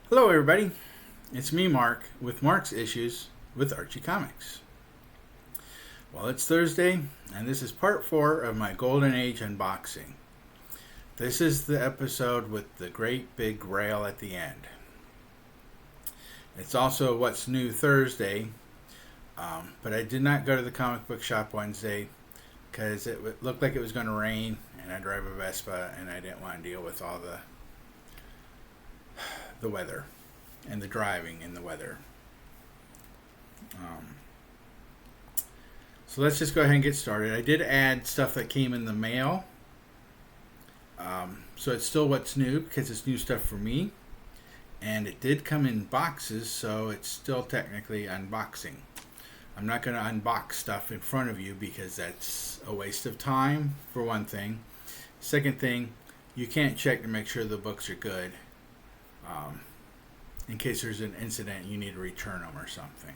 Hello, everybody. It's me, Mark, with Mark's Issues with Archie Comics. Well, it's Thursday, and this is part 4 of my Golden Age unboxing. This is the episode with the great Big Grail at the end. It's also What's New Thursday, but I did not go to the comic book shop Wednesday because it looked like it was going to rain, and I drive a Vespa, and I didn't want to deal with all the weather and the driving in the weather. So let's just go ahead and get started. I did add stuff that came in the mail. So it's still what's new because it's new stuff for me. And it did come in boxes, so it's still technically unboxing. I'm not going to unbox stuff in front of you because that's a waste of time, for one thing. Second thing, you can't check to make sure the books are good. In case there's an incident, you need to return them or something.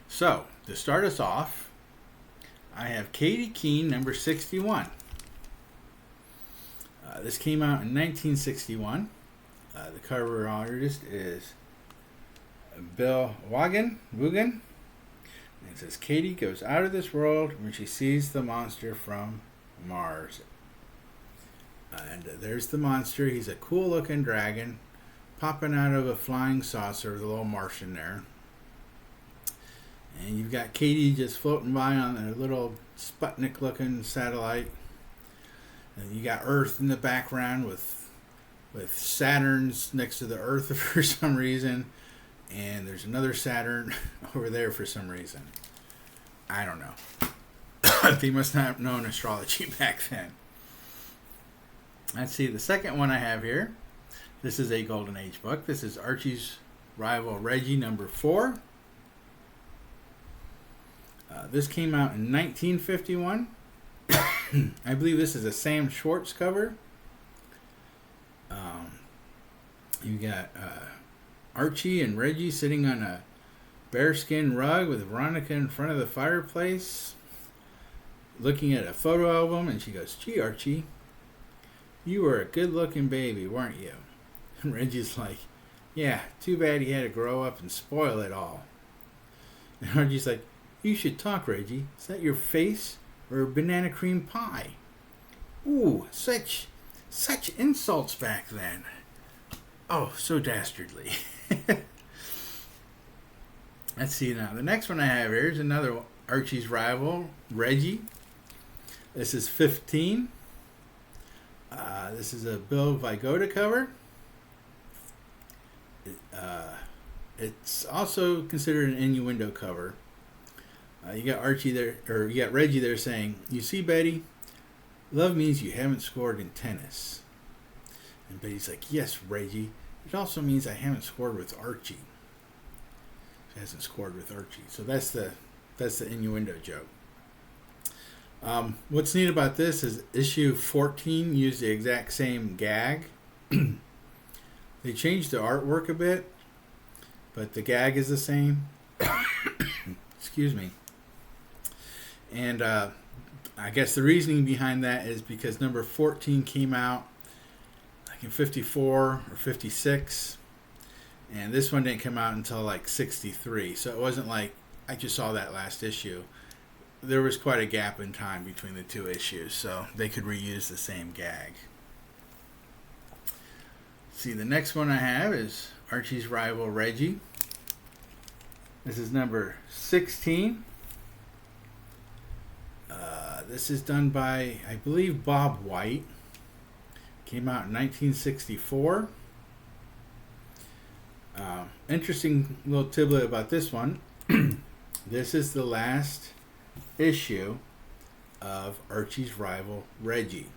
So, to start us off, I have Katie Keene, number 61. This came out in 1961. The cover artist is Bill Wuggan. And it says, Katie goes out of this world when she sees the monster from Mars. And there's the monster. He's a cool looking dragon popping out of a flying saucer with a little Martian there. And you've got Katie just floating by on a little Sputnik looking satellite. And you got Earth in the background with Saturn's next to the Earth for some reason. And there's another Saturn over there for some reason. I don't know. They must not have known astrology back then. Let's see, the second one I have here. This is a Golden Age book. This is Archie's Rival Reggie, number 4. This came out in 1951. I believe this is a Sam Schwartz cover. You got Archie and Reggie sitting on a bearskin rug with Veronica in front of the fireplace, looking at a photo album, and she goes, "Gee, Archie, you were a good-looking baby, weren't you?" And Reggie's like, "Yeah, too bad he had to grow up and spoil it all." And Archie's like, "You should talk, Reggie. Is that your face or a banana cream pie?" Ooh, such insults back then. Oh, so dastardly. Let's see now. The next one I have here is another Archie's Rival, Reggie. This is 15. This is a Bill Vigoda cover. It's also considered an innuendo cover. You got Archie there, or you got Reggie there saying, "You see, Betty, love means you haven't scored in tennis." And Betty's like, "Yes, Reggie. It also means I haven't scored with Archie." She hasn't scored with Archie, so that's the innuendo joke. What's neat about this is issue 14 used the exact same gag. They changed the artwork a bit, but the gag is the same. Excuse me. And I guess the reasoning behind that is because number 14 came out like in 54 or 56, and this one didn't come out until like 63. So it wasn't like I just saw that last issue. There was quite a gap in time between the two issues, so they could reuse the same gag. See, the next one I have is Archie's Rival Reggie. This is number 16. This is done by, I believe, Bob White. Came out in 1964. Interesting little tidbit about this one. This is the last issue of Archie's Rival Reggie.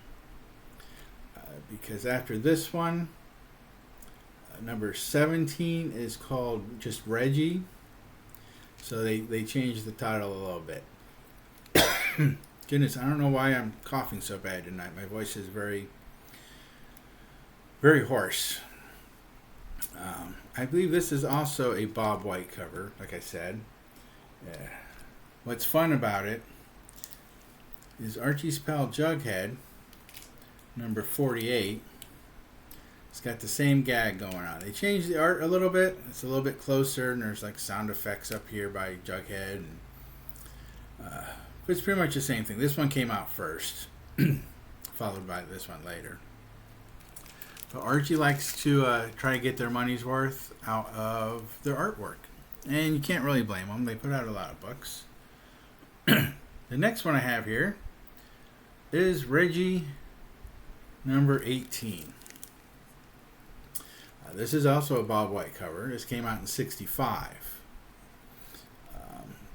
Because after this one, number 17 is called just Reggie. So they changed the title a little bit. Goodness, I don't know why I'm coughing so bad tonight. My voice is very, very hoarse. I believe this is also a Bob White cover, like I said. What's fun about it is Archie's pal Jughead, number 48, It's got the same gag going on. They changed the art a little bit. It's a little bit closer, and there's like sound effects up here by Jughead. And, but it's pretty much the same thing. This one came out first, followed by this one later. So Archie likes to try to get their money's worth out of their artwork. And you can't really blame them. They put out a lot of books. The next one I have here is Reggie number 18. This is also a Bob White cover. This came out in '65.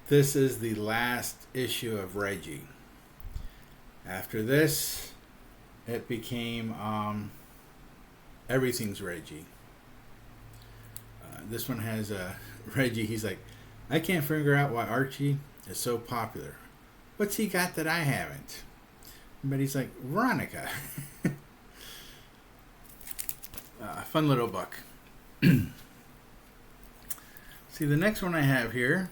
This is the last issue of Reggie. After this, it became Everything's Reggie. This one has Reggie. He's like, I can't figure out why Archie is so popular. What's he got that I haven't? But he's like, Veronica. Fun little book. See, the next one I have here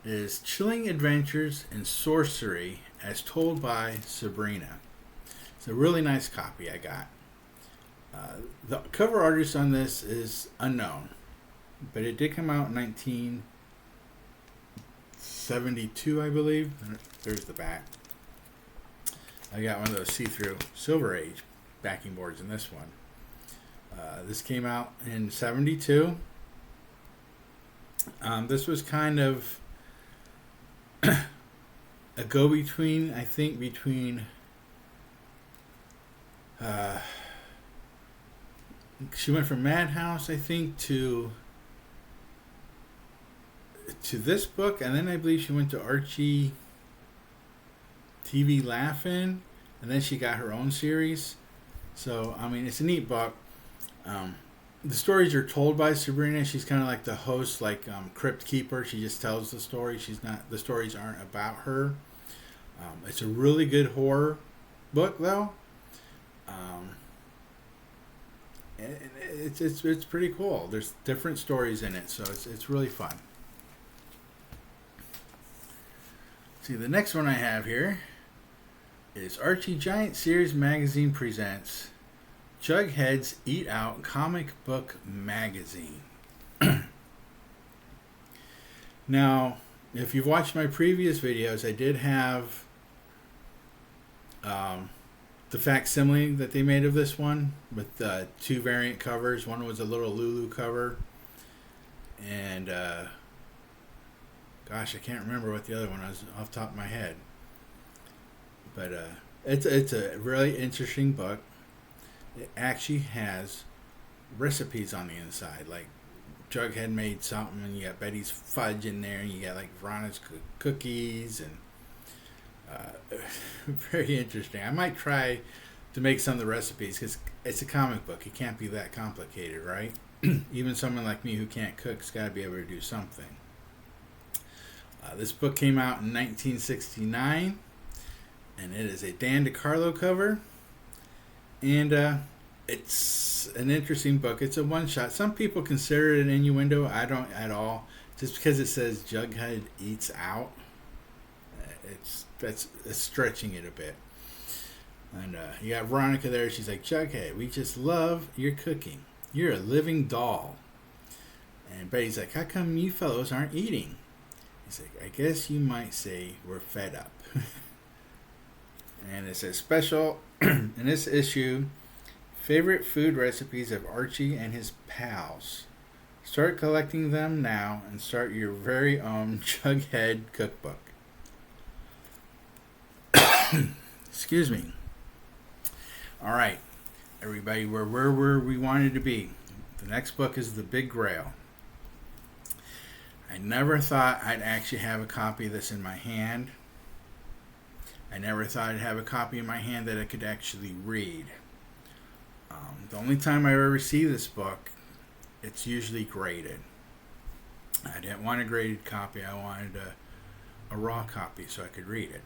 is Chilling Adventures in Sorcery as told by Sabrina. It's a really nice copy I got. The cover artist on this is unknown, but it did come out in 1972, I believe. There's the back. I got one of those see-through Silver Age backing boards in this one. This came out in '72. This was kind of a go-between, I think, between she went from Madhouse, I think, to this book, and then I believe she went to Archie TV Laugh-In, and then she got her own series. So, I mean, it's a neat book. The stories are told by Sabrina. She's kind of like the host, like Crypt Keeper. She just tells the story. The stories aren't about her. It's a really good horror book, though. It's pretty cool. There's different stories in it, so it's really fun. See, the next one I have here is Archie Giant Series Magazine presents Jughead's Eat Out Comic Book Magazine. Now, if you've watched my previous videos, I did have the facsimile that they made of this one with two variant covers. One was a little Lulu cover, and gosh, I can't remember what the other one was off the top of my head. But it's a really interesting book. It actually has recipes on the inside. Like Jughead made something, and you got Betty's fudge in there, and you got like Veronica's cookies, and very interesting. I might try to make some of the recipes because it's a comic book. It can't be that complicated, right? Even someone like me who can't cook's got to be able to do something. This book came out in 1969, and it is a Dan DeCarlo cover. And it's an interesting book. It's a one-shot. Some people consider it an innuendo. I don't at all. Just because it says Jughead eats out, that's stretching it a bit. And you got Veronica there. She's like, Jughead, we just love your cooking. You're a living doll. And Betty's like, how come you fellows aren't eating? He's like, I guess you might say we're fed up. And it says special in this issue, favorite food recipes of Archie and his pals. Start collecting them now and start your very own Jughead cookbook. Excuse me. All right, everybody, we're where we wanted to be. The next book is The Big Grail. I never thought I'd actually have a copy of this in my hand. I never thought I'd have a copy in my hand that I could actually read. The only time I ever see this book, it's usually graded. I didn't want a graded copy. I wanted a raw copy so I could read it.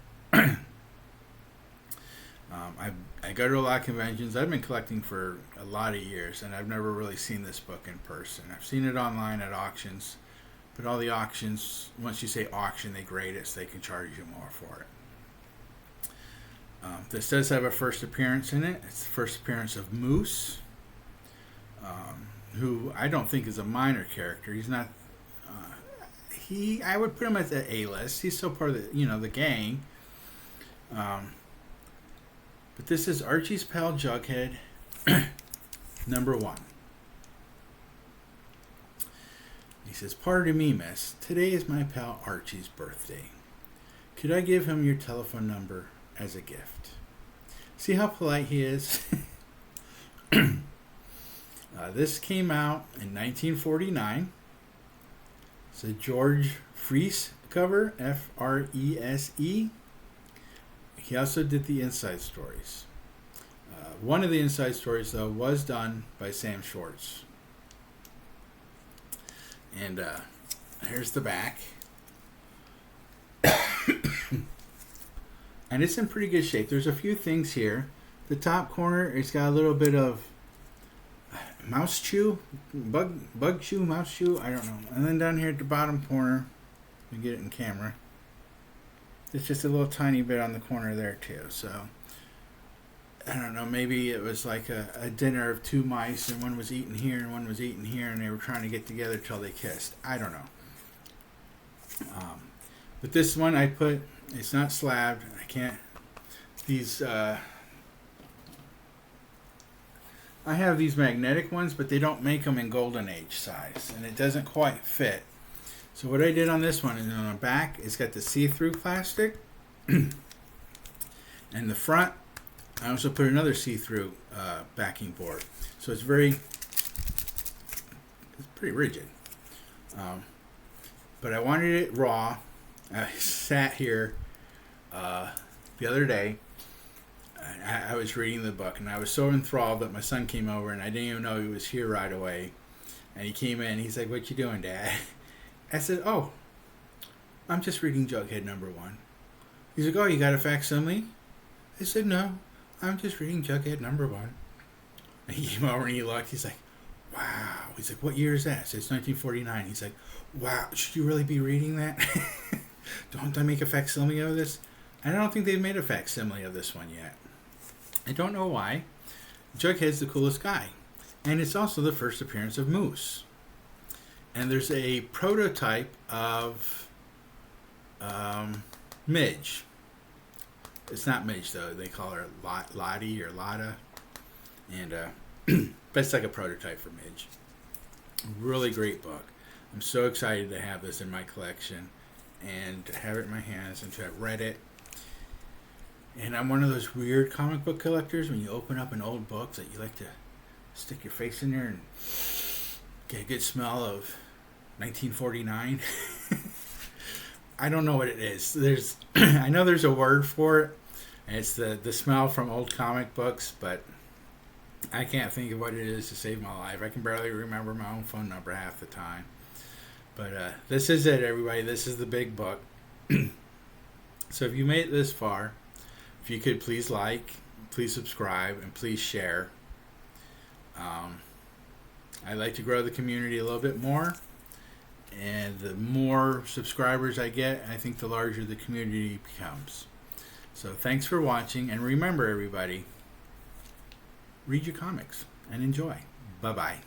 I go to a lot of conventions. I've been collecting for a lot of years, and I've never really seen this book in person. I've seen it online at auctions, but all the auctions, once you say auction, they grade it so they can charge you more for it. This does have a first appearance in it. It's the first appearance of Moose. who I don't think is a minor character. He's not. I would put him at the A list. He's still part of the gang. But this is Archie's pal Jughead, number 1. He says, "Pardon me, miss. Today is my pal Archie's birthday. Could I give him your telephone number as a gift?" See how polite he is? This came out in 1949. It's a George Freese cover, Frese. He also did the inside stories. One of the inside stories, though, was done by Sam Schwartz. And here's the back. And it's in pretty good shape. There's a few things here. The top corner, it's got a little bit of mouse chew, bug chew, mouse chew, I don't know. And then down here at the bottom corner, you get it in camera. It's just a little tiny bit on the corner there too. So I don't know, maybe it was like a dinner of 2 mice, and one was eating here and one was eating here, and they were trying to get together till they kissed. I don't know. But this one I put, it's not slabbed. I can't, these, I have these magnetic ones, but they don't make them in Golden Age size, and it doesn't quite fit. So what I did on this one is on the back, it's got the see-through plastic, and the front, I also put another see-through backing board. So it's pretty rigid. But I wanted it raw. I sat here the other day. I was reading the book, and I was so enthralled that my son came over, and I didn't even know he was here right away. And he came in, he's like, "What you doing, Dad?" I said, "Oh, I'm just reading Jughead number 1. He's like, "Oh, you got a facsimile?" I said, "No, I'm just reading Jughead number 1. And he came over and he looked, he's like, "Wow." He's like, "What year is that?" I said, "It's 1949. He's like, "Wow, should you really be reading that?" Don't I make a facsimile of this? I don't think they've made a facsimile of this one yet. I don't know why. Jughead's the coolest guy. And it's also the first appearance of Moose. And there's a prototype of Midge. It's not Midge, though. They call her Lottie or Lotta. And but it's like a prototype for Midge. Really great book. I'm so excited to have this in my collection and to have it in my hands and to have read it. And I'm one of those weird comic book collectors when you open up an old book that you like to stick your face in there and get a good smell of 1949. I don't know what it is. I know there's a word for it, and it's the smell from old comic books, but I can't think of what it is to save my life. I can barely remember my own phone number half the time. But this is it, everybody. This is the big book. So if you made it this far, if you could please like, please subscribe, and please share. I'd like to grow the community a little bit more. And the more subscribers I get, I think the larger the community becomes. So thanks for watching. And remember, everybody, read your comics and enjoy. Bye-bye.